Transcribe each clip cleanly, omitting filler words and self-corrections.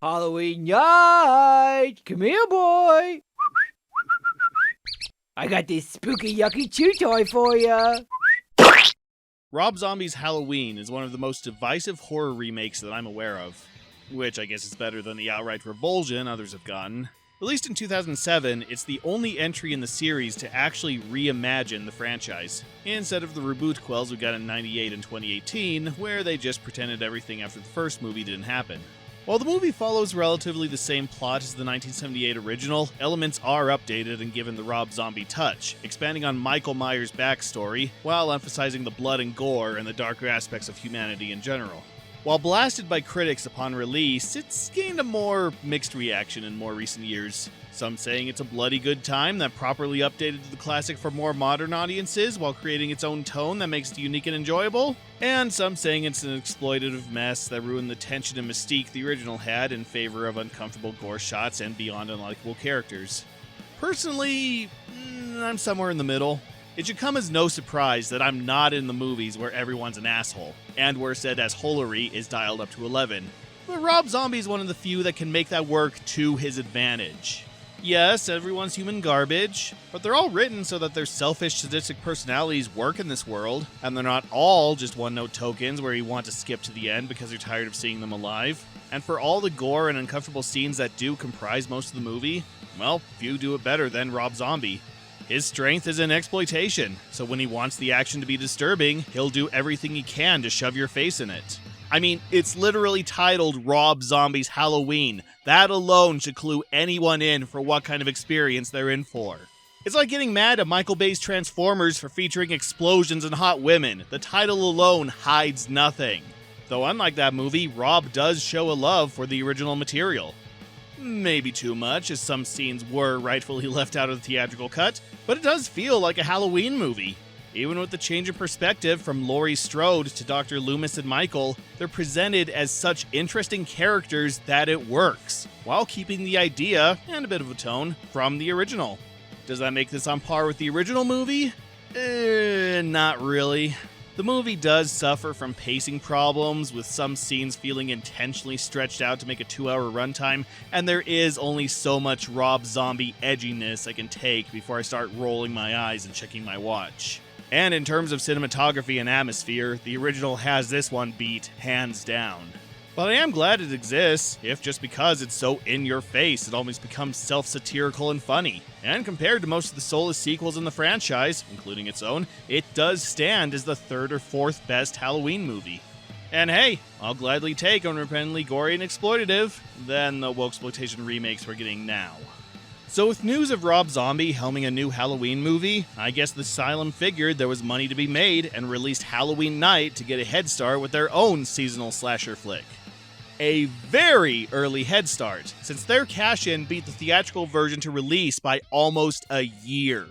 Halloween night! Come here, boy! I got this spooky, yucky chew toy for ya! Rob Zombie's Halloween is one of the most divisive horror remakes that I'm aware of, which I guess is better than the outright revulsion others have gotten. Released in 2007, it's the only entry in the series to actually reimagine the franchise, instead of the reboot quells we got in 98 and 2018, where they just pretended everything after the first movie didn't happen. While the movie follows relatively the same plot as the 1978 original, elements are updated and given the Rob Zombie touch, expanding on Michael Myers' backstory, while emphasizing the blood and gore and the darker aspects of humanity in general. While blasted by critics upon release, it's gained a more mixed reaction in more recent years. Some saying it's a bloody good time that properly updated the classic for more modern audiences while creating its own tone that makes it unique and enjoyable, and some saying it's an exploitative mess that ruined the tension and mystique the original had in favor of uncomfortable gore shots and beyond unlikable characters. Personally, I'm somewhere in the middle. It should come as no surprise that I'm not in the movies where everyone's an asshole, and where said assholery is dialed up to 11. But Rob Zombie is one of the few that can make that work to his advantage. Yes, everyone's human garbage, but they're all written so that their selfish, sadistic personalities work in this world, and they're not all just one-note tokens where you want to skip to the end because you're tired of seeing them alive. And for all the gore and uncomfortable scenes that do comprise most of the movie, well, few do it better than Rob Zombie. His strength is in exploitation, so when he wants the action to be disturbing, he'll do everything he can to shove your face in it. I mean, it's literally titled Rob Zombie's Halloween. That alone should clue anyone in for what kind of experience they're in for. It's like getting mad at Michael Bay's Transformers for featuring explosions and hot women. The title alone hides nothing. Though unlike that movie, Rob does show a love for the original material. Maybe too much, as some scenes were rightfully left out of the theatrical cut, but it does feel like a Halloween movie. Even with the change of perspective from Laurie Strode to Dr. Loomis and Michael, they're presented as such interesting characters that it works, while keeping the idea, and a bit of a tone, from the original. Does that make this on par with the original movie? Not really. The movie does suffer from pacing problems, with some scenes feeling intentionally stretched out to make a 2-hour runtime, and there is only so much Rob Zombie edginess I can take before I start rolling my eyes and checking my watch. And in terms of cinematography and atmosphere, the original has this one beat hands down. But I am glad it exists, if just because it's so in your face it almost becomes self-satirical and funny. And compared to most of the soulless sequels in the franchise, including its own, it does stand as the 3rd or 4th best Halloween movie. And hey, I'll gladly take unrepentantly gory and exploitative than the woke-exploitation remakes we're getting now. So with news of Rob Zombie helming a new Halloween movie, I guess the Asylum figured there was money to be made and released Halloween Night to get a head start with their own seasonal slasher flick. A very early head start, since their cash-in beat the theatrical version to release by almost a year.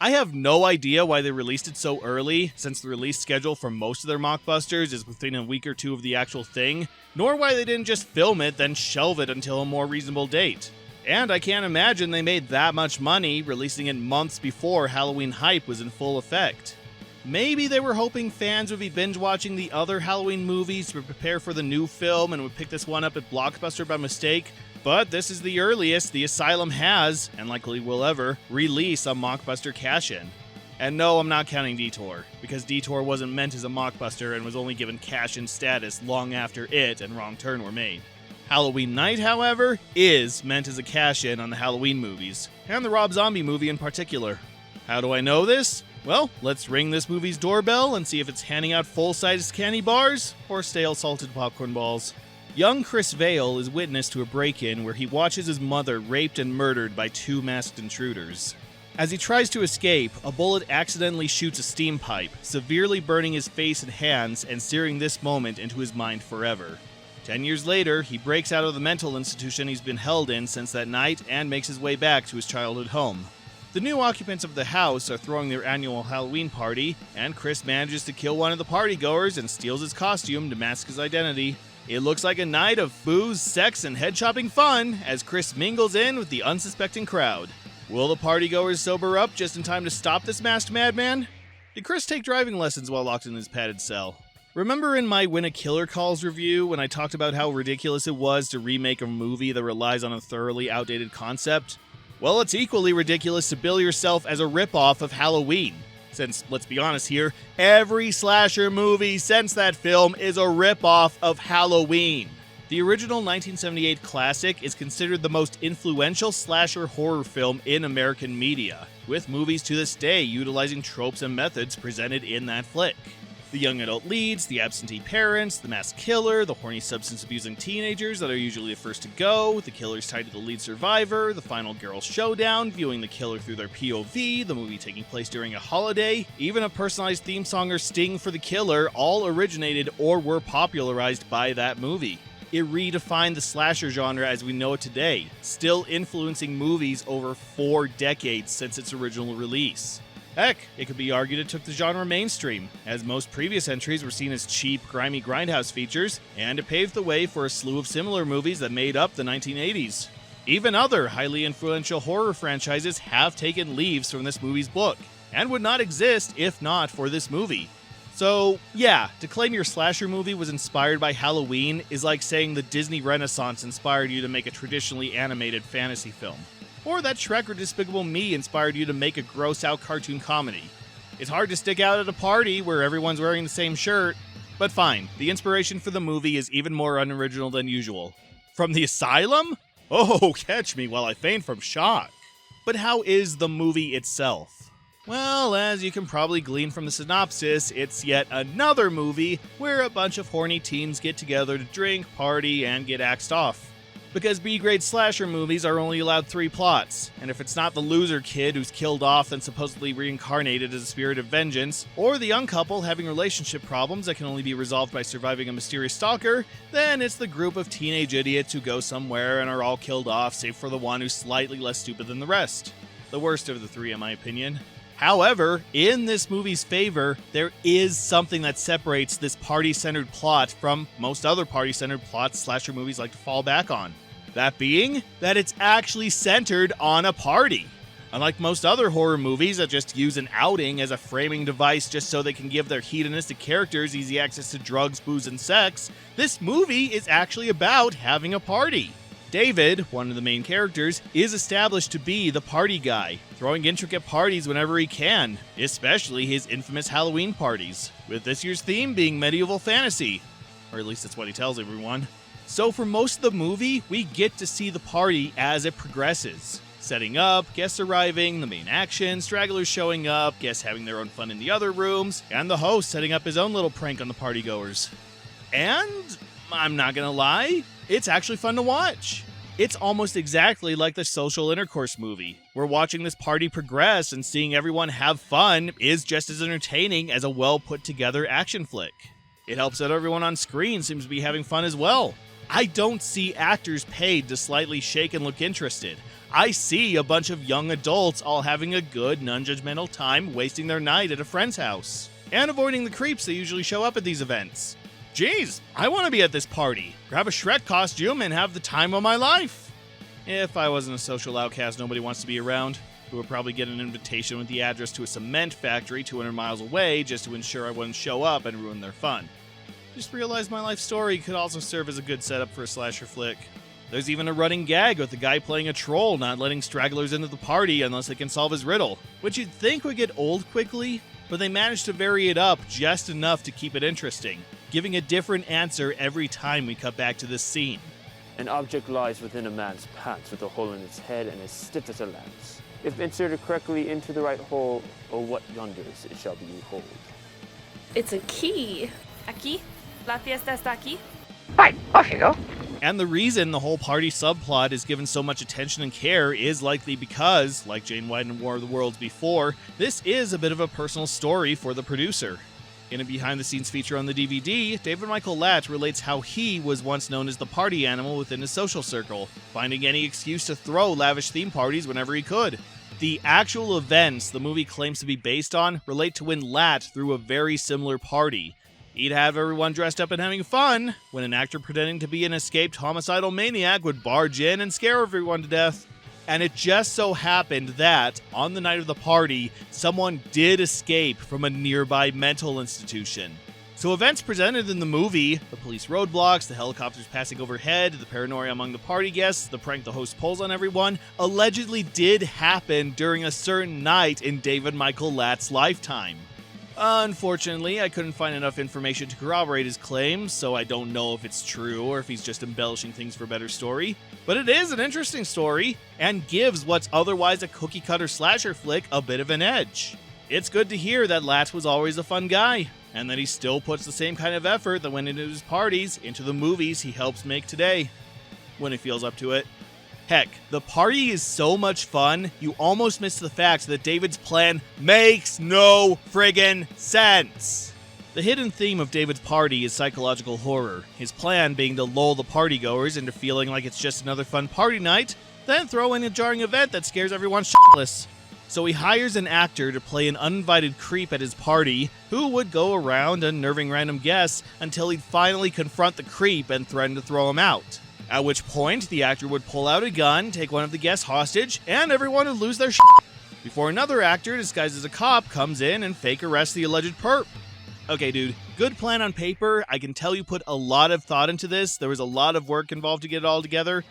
I have no idea why they released it so early, since the release schedule for most of their mockbusters is within a week or two of the actual thing, nor why they didn't just film it, then shelve it until a more reasonable date. And I can't imagine they made that much money releasing it months before Halloween hype was in full effect. Maybe they were hoping fans would be binge-watching the other Halloween movies to prepare for the new film and would pick this one up at Blockbuster by mistake, but this is the earliest the Asylum has, and likely will ever, release a Mockbuster cash-in. And no, I'm not counting Detour, because Detour wasn't meant as a Mockbuster and was only given cash-in status long after it and Wrong Turn were made. Halloween Night, however, is meant as a cash-in on the Halloween movies, and the Rob Zombie movie in particular. How do I know this? Well, let's ring this movie's doorbell and see if it's handing out full-sized candy bars or stale salted popcorn balls. Young Chris Vale is witness to a break-in where he watches his mother raped and murdered by 2 masked intruders. As he tries to escape, a bullet accidentally shoots a steam pipe, severely burning his face and hands and searing this moment into his mind forever. 10 years later, he breaks out of the mental institution he's been held in since that night and makes his way back to his childhood home. The new occupants of the house are throwing their annual Halloween party, and Chris manages to kill one of the partygoers and steals his costume to mask his identity. It looks like a night of booze, sex, and head-chopping fun as Chris mingles in with the unsuspecting crowd. Will the partygoers sober up just in time to stop this masked madman? Did Chris take driving lessons while locked in his padded cell? Remember in my When a Killer Calls review when I talked about how ridiculous it was to remake a movie that relies on a thoroughly outdated concept? Well, it's equally ridiculous to bill yourself as a ripoff of Halloween. Since, let's be honest here, every slasher movie since that film is a ripoff of Halloween. The original 1978 classic is considered the most influential slasher horror film in American media, with movies to this day utilizing tropes and methods presented in that flick. The young adult leads, the absentee parents, the masked killer, the horny substance-abusing teenagers that are usually the first to go, the killers tied to the lead survivor, the final girl showdown, viewing the killer through their POV, the movie taking place during a holiday, even a personalized theme song or sting for the killer all originated or were popularized by that movie. It redefined the slasher genre as we know it today, still influencing movies over 4 decades since its original release. Heck, it could be argued it took the genre mainstream, as most previous entries were seen as cheap, grimy grindhouse features, and it paved the way for a slew of similar movies that made up the 1980s. Even other highly influential horror franchises have taken leaves from this movie's book, and would not exist if not for this movie. So, yeah, to claim your slasher movie was inspired by Halloween is like saying the Disney Renaissance inspired you to make a traditionally animated fantasy film. Or that Shrek or Despicable Me inspired you to make a gross-out cartoon comedy. It's hard to stick out at a party where everyone's wearing the same shirt, but fine, the inspiration for the movie is even more unoriginal than usual. From the asylum? Oh, catch me while I faint from shock. But how is the movie itself? Well, as you can probably glean from the synopsis, it's yet another movie where a bunch of horny teens get together to drink, party, and get axed off. Because B-grade slasher movies are only allowed 3 plots, and if it's not the loser kid who's killed off and supposedly reincarnated as a spirit of vengeance, or the young couple having relationship problems that can only be resolved by surviving a mysterious stalker, then it's the group of teenage idiots who go somewhere and are all killed off save for the one who's slightly less stupid than the rest. The worst of the 3 in my opinion. However, in this movie's favor, there is something that separates this party-centered plot from most other party-centered plots slasher movies like to fall back on. That being, that it's actually centered on a party. Unlike most other horror movies that just use an outing as a framing device just so they can give their hedonistic characters easy access to drugs, booze, and sex, this movie is actually about having a party. David, one of the main characters, is established to be the party guy, throwing intricate parties whenever he can, especially his infamous Halloween parties, with this year's theme being medieval fantasy. Or at least that's what he tells everyone. So for most of the movie, we get to see the party as it progresses. Setting up, guests arriving, the main action, stragglers showing up, guests having their own fun in the other rooms, and the host setting up his own little prank on the partygoers. And, I'm not gonna lie, it's actually fun to watch. It's almost exactly like the Social Intercourse movie, where watching this party progress and seeing everyone have fun is just as entertaining as a well put together action flick. It helps that everyone on screen seems to be having fun as well. I don't see actors paid to slightly shake and look interested. I see a bunch of young adults all having a good, non-judgmental time wasting their night at a friend's house, and avoiding the creeps that usually show up at these events. Jeez, I want to be at this party, grab a Shrek costume, and have the time of my life. If I wasn't a social outcast nobody wants to be around, who would probably get an invitation with the address to a cement factory 200 miles away just to ensure I wouldn't show up and ruin their fun. Just realized my life story could also serve as a good setup for a slasher flick. There's even a running gag with the guy playing a troll not letting stragglers into the party unless they can solve his riddle, which you'd think would get old quickly, but they managed to vary it up just enough to keep it interesting, giving a different answer every time we cut back to this scene. An object lies within a man's pants with a hole in its head and as stiff as a lance. If inserted correctly into the right hole, oh what wonders it shall behold. It's a key. Aquí? La fiesta está aquí? Right, off you go. And the reason the whole party subplot is given so much attention and care is likely because, like Jane White in War of the Worlds before, this is a bit of a personal story for the producer. In a behind-the-scenes feature on the DVD, David Michael Latt relates how he was once known as the party animal within his social circle, finding any excuse to throw lavish theme parties whenever he could. The actual events the movie claims to be based on relate to when Latt threw a very similar party, He'd have everyone dressed up and having fun, when an actor pretending to be an escaped homicidal maniac would barge in and scare everyone to death. And it just so happened that, on the night of the party, someone did escape from a nearby mental institution. So events presented in the movie, the police roadblocks, the helicopters passing overhead, the paranoia among the party guests, the prank the host pulls on everyone, allegedly did happen during a certain night in David Michael Latt's lifetime. Unfortunately, I couldn't find enough information to corroborate his claims, so I don't know if it's true or if he's just embellishing things for a better story. But it is an interesting story, and gives what's otherwise a cookie-cutter slasher flick a bit of an edge. It's good to hear that Latt was always a fun guy, and that he still puts the same kind of effort that went into his parties into the movies he helps make today, when he feels up to it. Heck, the party is so much fun, you almost miss the fact that David's plan makes no friggin' sense. The hidden theme of David's party is psychological horror, his plan being to lull the partygoers into feeling like it's just another fun party night, then throw in a jarring event that scares everyone shitless. So he hires an actor to play an uninvited creep at his party, who would go around unnerving random guests until he'd finally confront the creep and threaten to throw him out. At which point, the actor would pull out a gun, take one of the guests hostage, and everyone would lose their shit before another actor disguised as a cop comes in and fake arrests the alleged perp. Okay, dude, good plan on paper. I can tell you put a lot of thought into this. There was a lot of work involved to get it all together.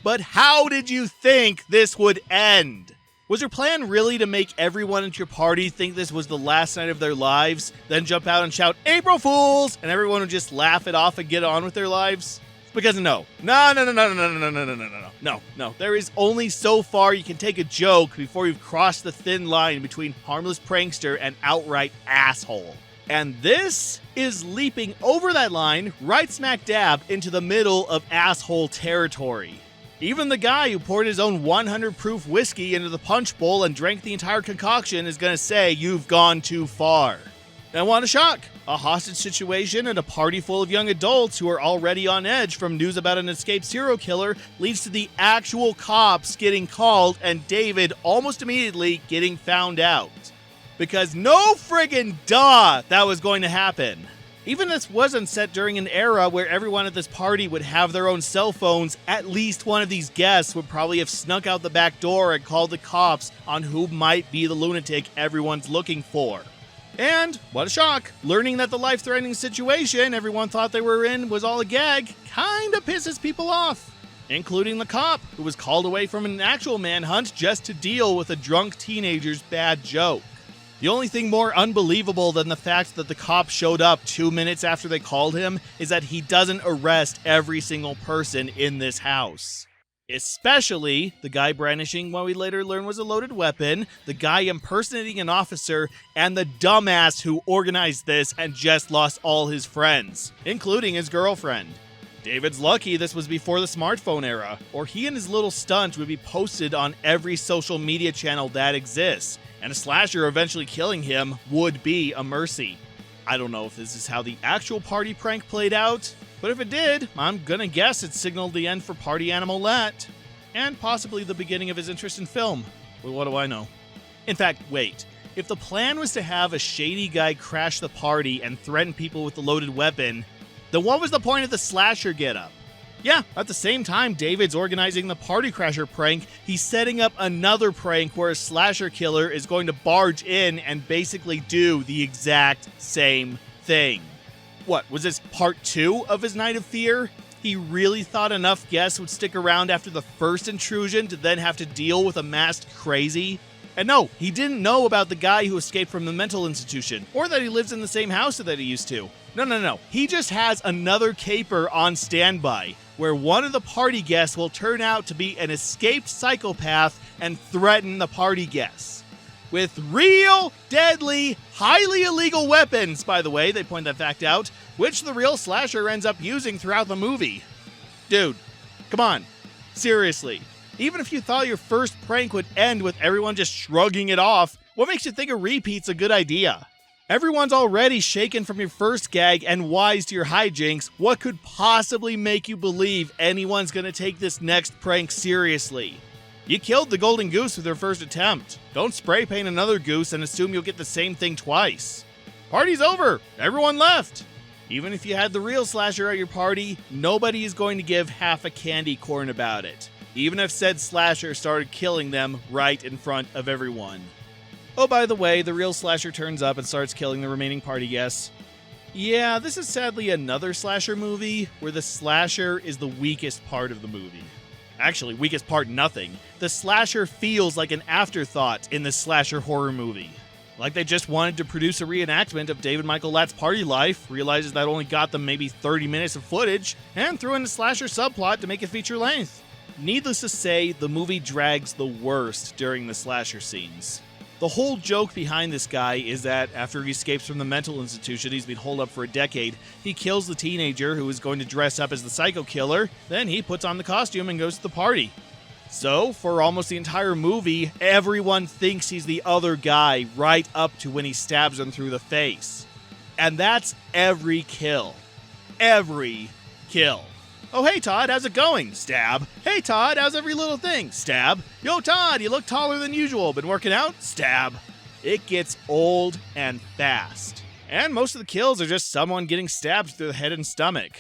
But how did you think this would end? Was your plan really to make everyone at your party think this was the last night of their lives, then jump out and shout, "April Fools!" and everyone would just laugh it off and get on with their lives? Because no. There is only so far you can take a joke before you've crossed the thin line between harmless prankster and outright asshole. And this is leaping over that line right smack dab into the middle of asshole territory. Even the guy who poured his own 100 proof whiskey into the punch bowl and drank the entire concoction is going to say you've gone too far. And want a shock? A hostage situation at a party full of young adults who are already on edge from news about an escaped serial killer leads to the actual cops getting called and David almost immediately getting found out. Because no friggin' duh that was going to happen. Even this wasn't set during an era where everyone at this party would have their own cell phones, at least one of these guests would probably have snuck out the back door and called the cops on who might be the lunatic everyone's looking for. And, what a shock, learning that the life-threatening situation everyone thought they were in was all a gag kinda pisses people off. Including the cop, who was called away from an actual manhunt just to deal with a drunk teenager's bad joke. The only thing more unbelievable than the fact that the cop showed up 2 minutes after they called him is that he doesn't arrest every single person in this house. Especially the guy brandishing what we later learned was a loaded weapon, the guy impersonating an officer, and the dumbass who organized this and just lost all his friends, including his girlfriend. David's lucky this was before the smartphone era, or he and his little stunt would be posted on every social media channel that exists, and a slasher eventually killing him would be a mercy. I don't know if this is how the actual party prank played out, but if it did, I'm gonna guess it signaled the end for Party Animal Latt, and possibly the beginning of his interest in film. Well, what do I know? In fact, wait. If the plan was to have a shady guy crash the party and threaten people with the loaded weapon, then what was the point of the slasher getup? Yeah, at the same time David's organizing the party crasher prank, he's setting up another prank where a slasher killer is going to barge in and basically do the exact same thing. What, was this part 2 of his Night of Fear? He really thought enough guests would stick around after the first intrusion to then have to deal with a masked crazy? And no, he didn't know about the guy who escaped from the mental institution, or that he lives in the same house that he used to. No. He just has another caper on standby, where one of the party guests will turn out to be an escaped psychopath and threaten the party guests. With real, deadly, highly illegal weapons, by the way, they point that fact out, which the real slasher ends up using throughout the movie. Dude, come on. Seriously. Even if you thought your first prank would end with everyone just shrugging it off, what makes you think a repeat's a good idea? Everyone's already shaken from your first gag and wise to your hijinks. What could possibly make you believe anyone's gonna take this next prank seriously? You killed the golden goose with your first attempt. Don't spray paint another goose and assume you'll get the same thing twice. Party's over. Everyone left. Even if you had the real slasher at your party, nobody is going to give half a candy corn about it, even if said slasher started killing them right in front of everyone. Oh, by the way, the real slasher turns up and starts killing the remaining party guests. Yeah, this is sadly another slasher movie where the slasher is the weakest part of the movie. Actually, weakest part nothing. The slasher feels like an afterthought in this slasher horror movie. Like they just wanted to produce a reenactment of David Michael Latt's party life, realizes that only got them maybe 30 minutes of footage, and threw in a slasher subplot to make it feature length. Needless to say, the movie drags the worst during the slasher scenes. The whole joke behind this guy is that after he escapes from the mental institution he's been holed up for a decade, he kills the teenager who is going to dress up as the psycho killer, then he puts on the costume and goes to the party. So, for almost the entire movie, everyone thinks he's the other guy right up to when he stabs him through the face. And that's every kill. Every kill. Oh, hey, Todd, how's it going? Stab. Hey, Todd, how's every little thing? Stab. Yo, Todd, you look taller than usual. Been working out? Stab. It gets old and fast. And most of the kills are just someone getting stabbed through the head and stomach.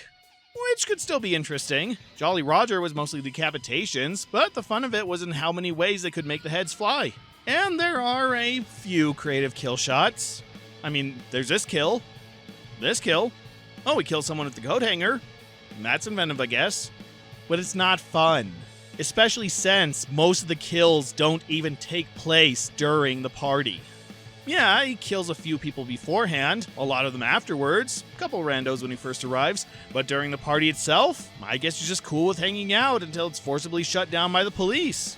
Which could still be interesting. Jolly Roger was mostly decapitations, but the fun of it was in how many ways they could make the heads fly. And there are a few creative kill shots. I mean, there's this kill. This kill. Oh, we killed someone with the coat hanger. That's inventive, I guess. But it's not fun. Especially since most of the kills don't even take place during the party. Yeah, he kills a few people beforehand, a lot of them afterwards, a couple randos when he first arrives, but during the party itself, I guess he's just cool with hanging out until it's forcibly shut down by the police.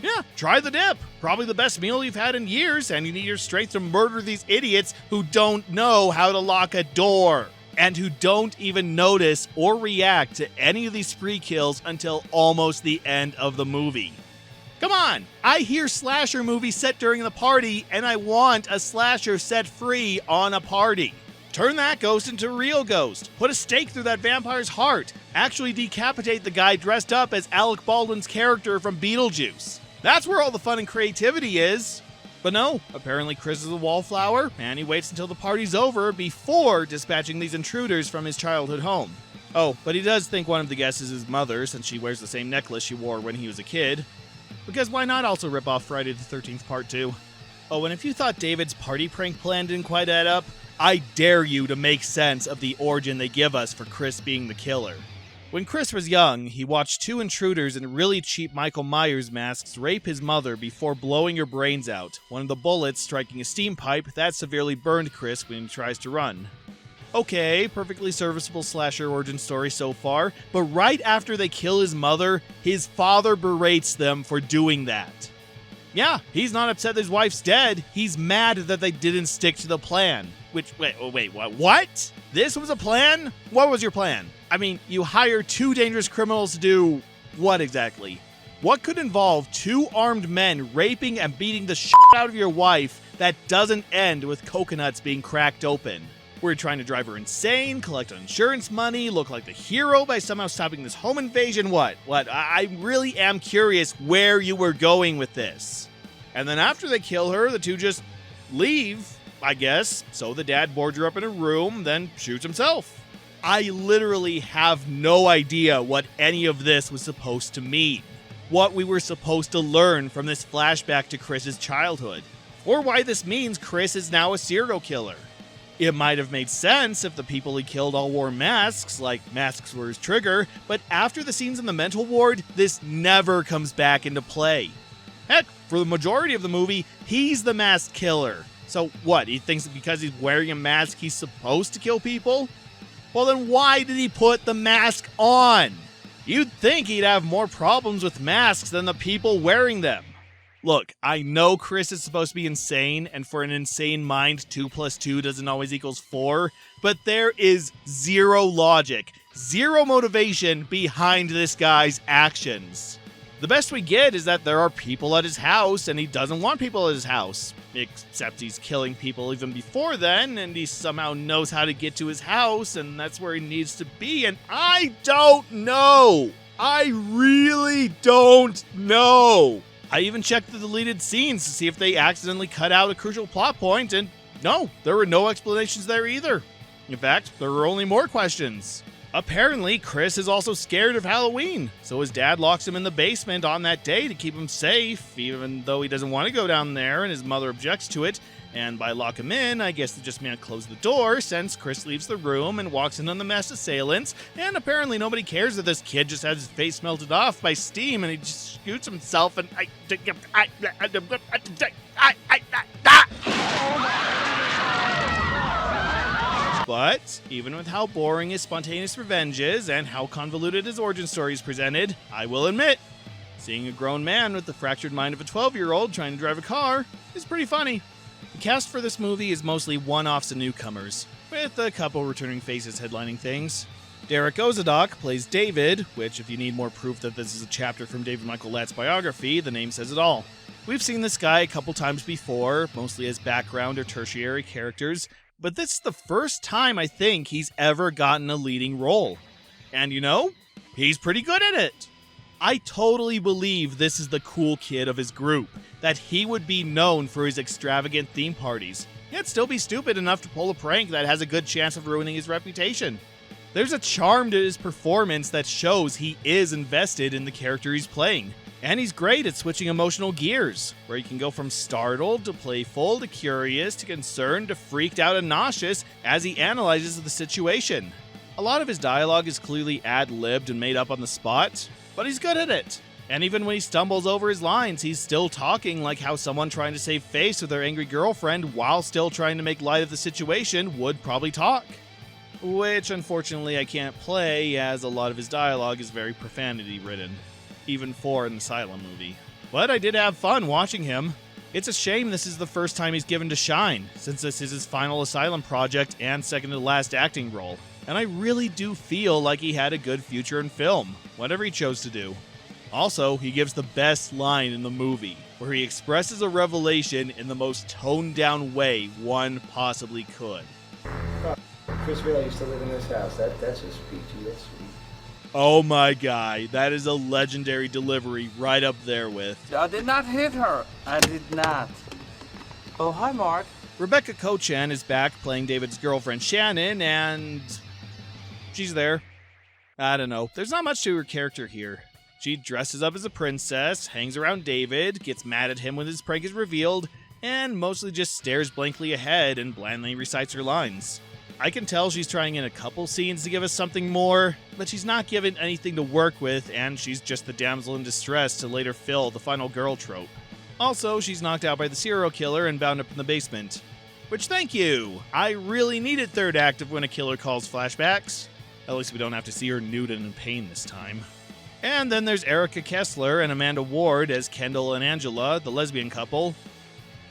Yeah, try the dip. Probably the best meal you've had in years, and you need your strength to murder these idiots who don't know how to lock a door. And who don't even notice or react to any of these spree kills until almost the end of the movie. Come on, I hear slasher movies set during the party, and I want a slasher set free on a party. Turn that ghost into a real ghost. Put a stake through that vampire's heart. Actually decapitate the guy dressed up as Alec Baldwin's character from Beetlejuice. That's where all the fun and creativity is. But no, apparently Chris is a wallflower, and he waits until the party's over before dispatching these intruders from his childhood home. Oh, but he does think one of the guests is his mother, since she wears the same necklace she wore when he was a kid. Because why not also rip off Friday the 13th Part 2? Oh, and if you thought David's party prank plan didn't quite add up, I dare you to make sense of the origin they give us for Chris being the killer. When Chris was young, he watched two intruders in really cheap Michael Myers masks rape his mother before blowing her brains out, one of the bullets striking a steam pipe that severely burned Chris when he tries to run. Okay, perfectly serviceable slasher origin story so far, but right after they kill his mother, his father berates them for doing that. Yeah, he's not upset that his wife's dead, he's mad that they didn't stick to the plan. Wait, what? This was a plan? What was your plan? I mean, you hire two dangerous criminals to do what exactly? What could involve two armed men raping and beating the shit out of your wife that doesn't end with coconuts being cracked open? Were you trying to drive her insane, collect insurance money, look like the hero by somehow stopping this home invasion? What? I really am curious where you were going with this. And then after they kill her, the two just leave, I guess. So the dad boards her up in a room, then shoots himself. I literally have no idea what any of this was supposed to mean. What we were supposed to learn from this flashback to Chris's childhood. Or why this means Chris is now a serial killer. It might have made sense if the people he killed all wore masks, like masks were his trigger, but after the scenes in the mental ward, this never comes back into play. Heck, for the majority of the movie, he's the masked killer. So what, he thinks that because he's wearing a mask, he's supposed to kill people? Well then why did he put the mask on? You'd think he'd have more problems with masks than the people wearing them. Look, I know Chris is supposed to be insane, and for an insane mind, 2 + 2 doesn't always equals 4, but there is zero logic, zero motivation behind this guy's actions. The best we get is that there are people at his house, and he doesn't want people at his house. Except he's killing people even before then, and he somehow knows how to get to his house, and that's where he needs to be, and I don't know! I really don't know! I even checked the deleted scenes to see if they accidentally cut out a crucial plot point, and No, there were no explanations there either. In fact, there were only more questions. Apparently, Chris is also scared of Halloween, so his dad locks him in the basement on that day to keep him safe, even though he doesn't want to go down there and his mother objects to it. And by lock him in, I guess they just meant close the door, since Chris leaves the room and walks in on the masked assailants, and apparently nobody cares that this kid just has his face melted off by steam and he just shoots himself and But, even with how boring his spontaneous revenge is and how convoluted his origin story is presented, I will admit, seeing a grown man with the fractured mind of a 12-year-old trying to drive a car is pretty funny. The cast for this movie is mostly one-offs and newcomers, with a couple returning faces headlining things. Derek Ozadok plays David, which if you need more proof that this is a chapter from David Michael Latt's biography, the name says it all. We've seen this guy a couple times before, mostly as background or tertiary characters, but this is the first time I think he's ever gotten a leading role. And you know, he's pretty good at it. I totally believe this is the cool kid of his group, that he would be known for his extravagant theme parties, yet still be stupid enough to pull a prank that has a good chance of ruining his reputation. There's a charm to his performance that shows he is invested in the character he's playing. And he's great at switching emotional gears, where he can go from startled to playful to curious to concerned to freaked out and nauseous as he analyzes the situation. A lot of his dialogue is clearly ad-libbed and made up on the spot, but he's good at it. And even when he stumbles over his lines, he's still talking like how someone trying to save face with their angry girlfriend while still trying to make light of the situation would probably talk. Which, unfortunately, I can't play, as a lot of his dialogue is very profanity-ridden, even for an Asylum movie. But I did have fun watching him. It's a shame this is the first time he's given to shine, since this is his final Asylum project and second to last acting role. And I really do feel like he had a good future in film, whatever he chose to do. Also, he gives the best line in the movie, where he expresses a revelation in the most toned-down way one possibly could. Chris Vail used to live in this house. That's just peachy. That's sweet. Oh my guy, that is a legendary delivery right up there with. I did not hit her. I did not. Oh, hi, Mark. Rebecca Cochan is back playing David's girlfriend Shannon, and she's there. I don't know. There's not much to her character here. She dresses up as a princess, hangs around David, gets mad at him when his prank is revealed, and mostly just stares blankly ahead and blandly recites her lines. I can tell she's trying in a couple scenes to give us something more, but she's not given anything to work with, and she's just the damsel in distress to later fill the final girl trope. Also, she's knocked out by the serial killer and bound up in the basement. Which, thank you! I really needed third act of When a Killer Calls flashbacks. At least we don't have to see her nude and in pain this time. And then there's Erica Kessler and Amanda Ward as Kendall and Angela, the lesbian couple.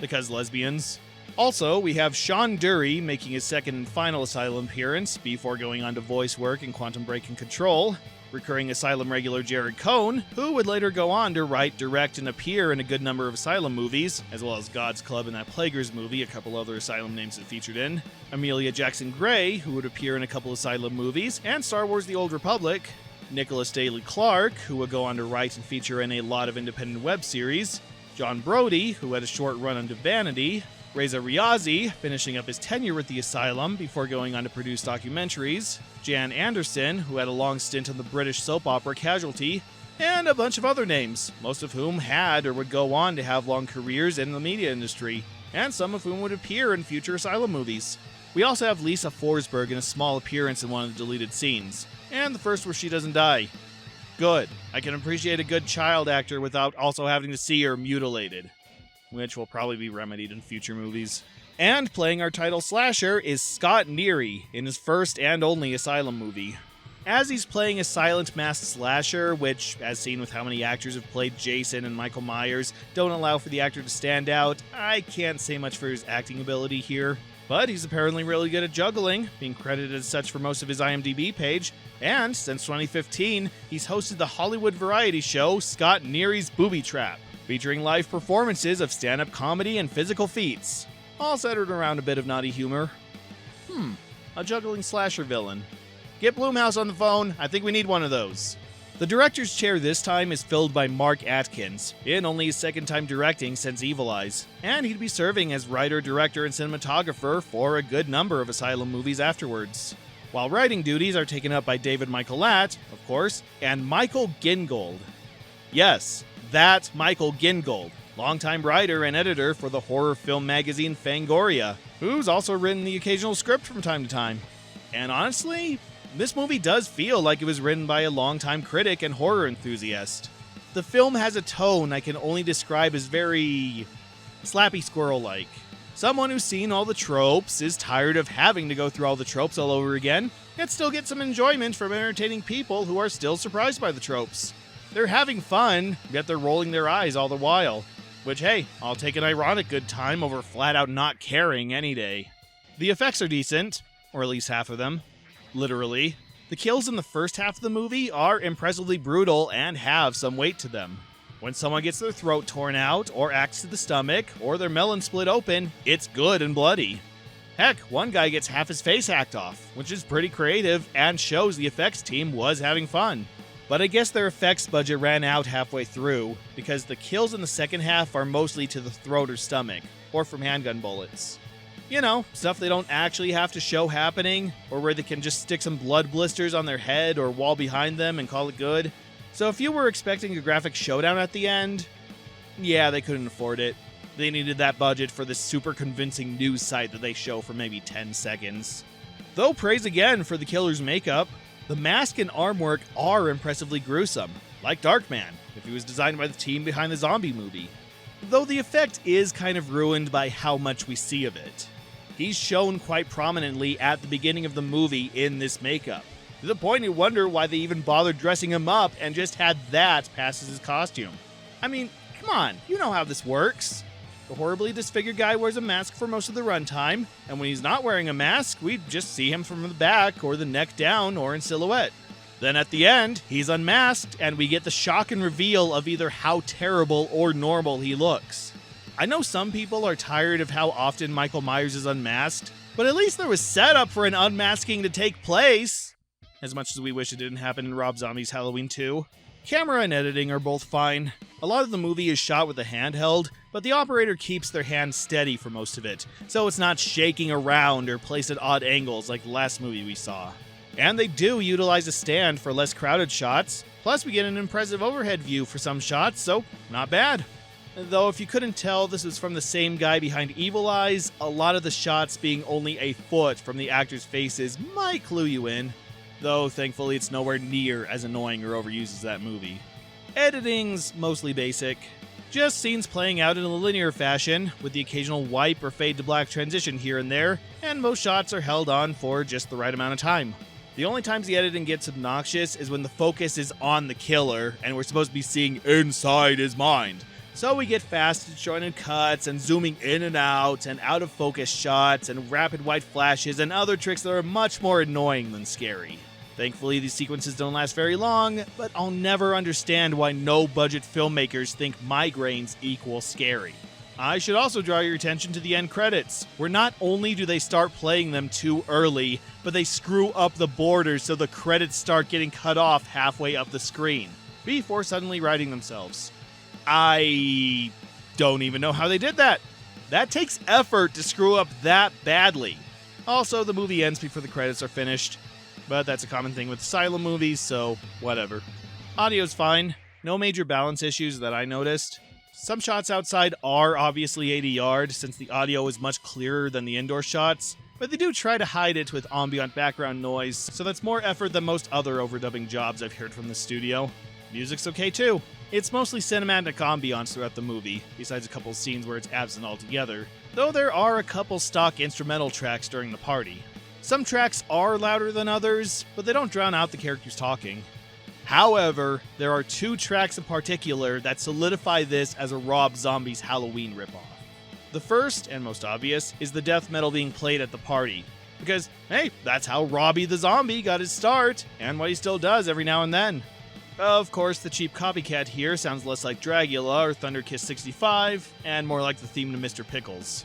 Because lesbians. Also, we have Sean Dury making his second and final Asylum appearance before going on to voice work in Quantum Break and Control, recurring Asylum regular Jared Cohn, who would later go on to write, direct, and appear in a good number of Asylum movies, as well as God's Club and that Plaguers movie, a couple other Asylum names it featured in, Amelia Jackson Gray, who would appear in a couple Asylum movies, and Star Wars The Old Republic, Nicholas Daly Clark, who would go on to write and feature in a lot of independent web series, John Brody, who had a short run on Vanity, Reza Riazi, finishing up his tenure with the Asylum before going on to produce documentaries, Jan Anderson, who had a long stint on the British soap opera Casualty, and a bunch of other names, most of whom had or would go on to have long careers in the media industry, and some of whom would appear in future Asylum movies. We also have Lisa Forsberg in a small appearance in one of the deleted scenes, and the first where she doesn't die. Good. I can appreciate a good child actor without also having to see her mutilated, which will probably be remedied in future movies. And playing our title slasher is Scott Neary in his first and only Asylum movie. As he's playing a silent masked slasher, which, as seen with how many actors have played Jason and Michael Myers, don't allow for the actor to stand out, I can't say much for his acting ability here. But he's apparently really good at juggling, being credited as such for most of his IMDb page, and since 2015, he's hosted the Hollywood variety show Scott Neary's Booby Trap, featuring live performances of stand-up comedy and physical feats, all centered around a bit of naughty humor. A juggling slasher villain. Get Blumhouse on the phone, I think we need one of those. The director's chair this time is filled by Mark Atkins, in only his second time directing since Evil Eyes, and he'd be serving as writer, director, and cinematographer for a good number of Asylum movies afterwards. While writing duties are taken up by David Michael Latt, of course, and Michael Gingold. Yes, that Michael Gingold, longtime writer and editor for the horror film magazine Fangoria, who's also written the occasional script from time to time. And honestly, this movie does feel like it was written by a longtime critic and horror enthusiast. The film has a tone I can only describe as very Slappy Squirrel-like. Someone who's seen all the tropes, is tired of having to go through all the tropes all over again, yet still get some enjoyment from entertaining people who are still surprised by the tropes. They're having fun, yet they're rolling their eyes all the while. Which, hey, I'll take an ironic good time over flat out not caring any day. The effects are decent, or at least half of them. Literally. The kills in the first half of the movie are impressively brutal and have some weight to them. When someone gets their throat torn out, or axed to the stomach, or their melon split open, it's good and bloody. Heck, one guy gets half his face hacked off, which is pretty creative and shows the effects team was having fun. But I guess their effects budget ran out halfway through, because the kills in the second half are mostly to the throat or stomach, or from handgun bullets. You know, stuff they don't actually have to show happening, or where they can just stick some blood blisters on their head or wall behind them and call it good. So if you were expecting a graphic showdown at the end, yeah, they couldn't afford it. They needed that budget for this super convincing news site that they show for maybe 10 seconds. Though praise again for the killer's makeup, the mask and arm work are impressively gruesome, like Darkman, if he was designed by the team behind the zombie movie. Though the effect is kind of ruined by how much we see of it. He's shown quite prominently at the beginning of the movie in this makeup, to the point you wonder why they even bothered dressing him up and just had that pass as his costume. I mean, come on, you know how this works. The horribly disfigured guy wears a mask for most of the runtime, and when he's not wearing a mask, we just see him from the back or the neck down or in silhouette. Then at the end, he's unmasked, and we get the shock and reveal of either how terrible or normal he looks. I know some people are tired of how often Michael Myers is unmasked, but at least there was setup for an unmasking to take place. As much as we wish it didn't happen in Rob Zombie's Halloween 2. Camera and editing are both fine. A lot of the movie is shot with a handheld, but the operator keeps their hand steady for most of it, so it's not shaking around or placed at odd angles like the last movie we saw. And they do utilize a stand for less crowded shots, plus we get an impressive overhead view for some shots, so not bad. Though if you couldn't tell this was from the same guy behind Evil Eyes, a lot of the shots being only a foot from the actors' faces might clue you in. Though thankfully it's nowhere near as annoying or overused as that movie. Editing's mostly basic. Just scenes playing out in a linear fashion, with the occasional wipe or fade to black transition here and there, and most shots are held on for just the right amount of time. The only times the editing gets obnoxious is when the focus is on the killer, and we're supposed to be seeing inside his mind. So we get fast disjointed cuts and zooming in and out of focus shots and rapid white flashes and other tricks that are much more annoying than scary. Thankfully, these sequences don't last very long, but I'll never understand why no-budget filmmakers think migraines equal scary. I should also draw your attention to the end credits, where not only do they start playing them too early, but they screw up the borders so the credits start getting cut off halfway up the screen, before suddenly writing themselves. I don't even know how they did that. That takes effort to screw up that badly. Also, the movie ends before the credits are finished, but that's a common thing with Asylum movies, so whatever. Audio's fine. No major balance issues that I noticed. Some shots outside are obviously ADR'd, since the audio is much clearer than the indoor shots, but they do try to hide it with ambient background noise, so that's more effort than most other overdubbing jobs I've heard from the studio. Music's okay too. It's mostly cinematic ambiance throughout the movie, besides a couple scenes where it's absent altogether, though there are a couple stock instrumental tracks during the party. Some tracks are louder than others, but they don't drown out the characters talking. However, there are two tracks in particular that solidify this as a Rob Zombie's Halloween ripoff. The first, and most obvious, is the death metal being played at the party. Because, hey, that's how Robbie the Zombie got his start, and what he still does every now and then. Of course, the cheap copycat here sounds less like Dragula or Thunderkiss 65, and more like the theme to Mr. Pickles.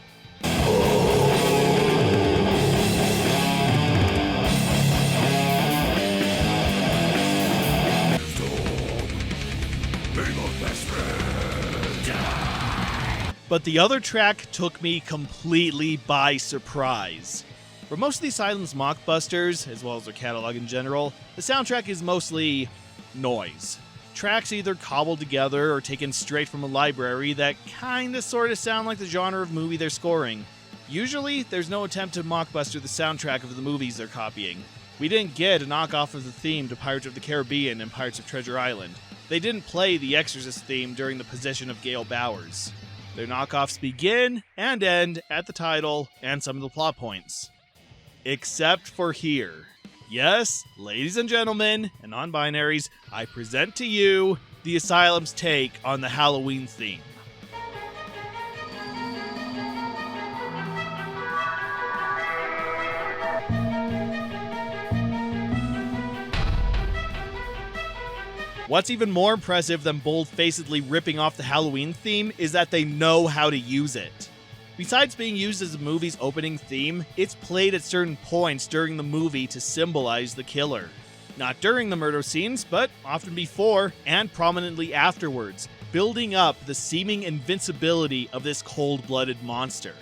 But the other track took me completely by surprise. For most of the Asylum's mockbusters, as well as their catalog in general, the soundtrack is mostly noise. Tracks either cobbled together or taken straight from a library that kinda sorta sound like the genre of movie they're scoring. Usually, there's no attempt to mockbuster the soundtrack of the movies they're copying. We didn't get a knockoff of the theme to Pirates of the Caribbean and Pirates of Treasure Island. They didn't play the Exorcist theme during the possession of Gail Bowers. Their knockoffs begin and end at the title and some of the plot points. Except for here. Yes, ladies and gentlemen, and non-binaries, I present to you the Asylum's take on the Halloween theme. What's even more impressive than bold-facedly ripping off the Halloween theme is that they know how to use it. Besides being used as the movie's opening theme, it's played at certain points during the movie to symbolize the killer. Not during the murder scenes, but often before and prominently afterwards, building up the seeming invincibility of this cold-blooded monster.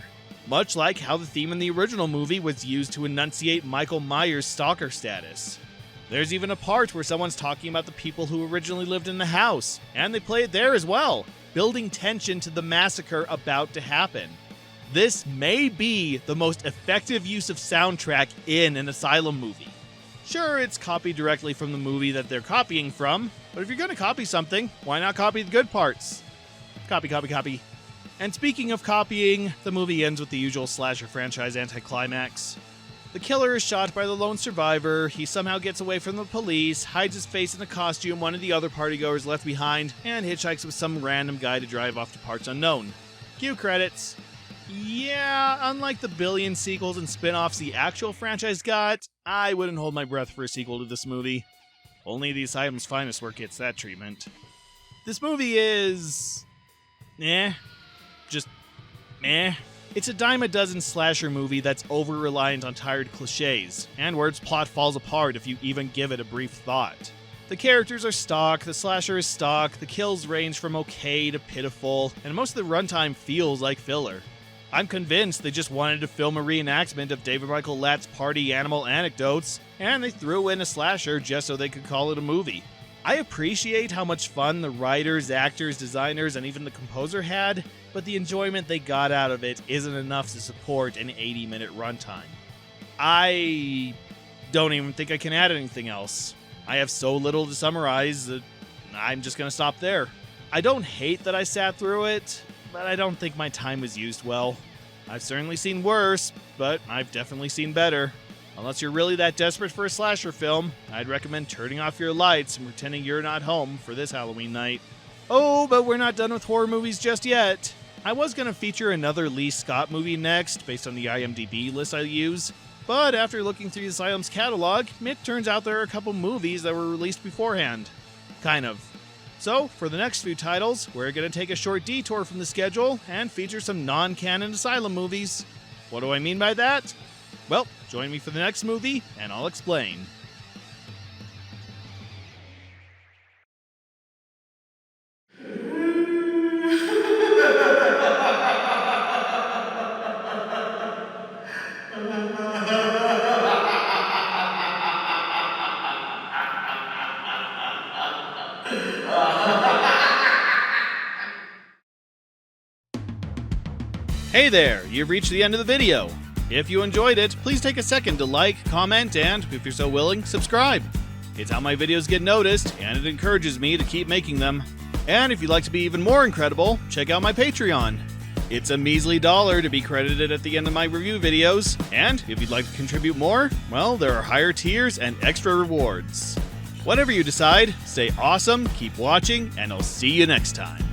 Much like how the theme in the original movie was used to enunciate Michael Myers' stalker status. There's even a part where someone's talking about the people who originally lived in the house, and they play it there as well, building tension to the massacre about to happen. This may be the most effective use of soundtrack in an Asylum movie. Sure, it's copied directly from the movie that they're copying from, but if you're gonna copy something, why not copy the good parts? Copy, copy, copy. And speaking of copying, the movie ends with the usual slasher franchise anticlimax. The killer is shot by the lone survivor, he somehow gets away from the police, hides his face in a costume one of the other partygoers left behind, and hitchhikes with some random guy to drive off to parts unknown. Cue credits. Yeah, unlike the billion sequels and spin-offs the actual franchise got, I wouldn't hold my breath for a sequel to this movie. Only the Asylum's finest work gets that treatment. This movie is... Just meh. It's a dime a dozen slasher movie that's over-reliant on tired cliches, and where its plot falls apart if you even give it a brief thought. The characters are stock, the slasher is stock, the kills range from okay to pitiful, and most of the runtime feels like filler. I'm convinced they just wanted to film a reenactment of David Michael Latt's party animal anecdotes, and they threw in a slasher just so they could call it a movie. I appreciate how much fun the writers, actors, designers, and even the composer had, but the enjoyment they got out of it isn't enough to support an 80-minute runtime. I don't even think I can add anything else. I have so little to summarize that I'm just going to stop there. I don't hate that I sat through it, but I don't think my time was used well. I've certainly seen worse, but I've definitely seen better. Unless you're really that desperate for a slasher film, I'd recommend turning off your lights and pretending you're not home for this Halloween night. Oh, but we're not done with horror movies just yet. I was going to feature another Lee Scott movie next, based on the IMDb list I use, but after looking through the Asylum's catalog, it turns out there are a couple movies that were released beforehand. Kind of. So, for the next few titles, we're going to take a short detour from the schedule and feature some non-canon Asylum movies. What do I mean by that? Well, join me for the next movie, and I'll explain. Hey there, you've reached the end of the video. If you enjoyed it, please take a second to like, comment, and, if you're so willing, subscribe. It's how my videos get noticed, and it encourages me to keep making them. And if you'd like to be even more incredible, check out my Patreon. It's a measly $1 to be credited at the end of my review videos, and if you'd like to contribute more, well, there are higher tiers and extra rewards. Whatever you decide, stay awesome, keep watching, and I'll see you next time.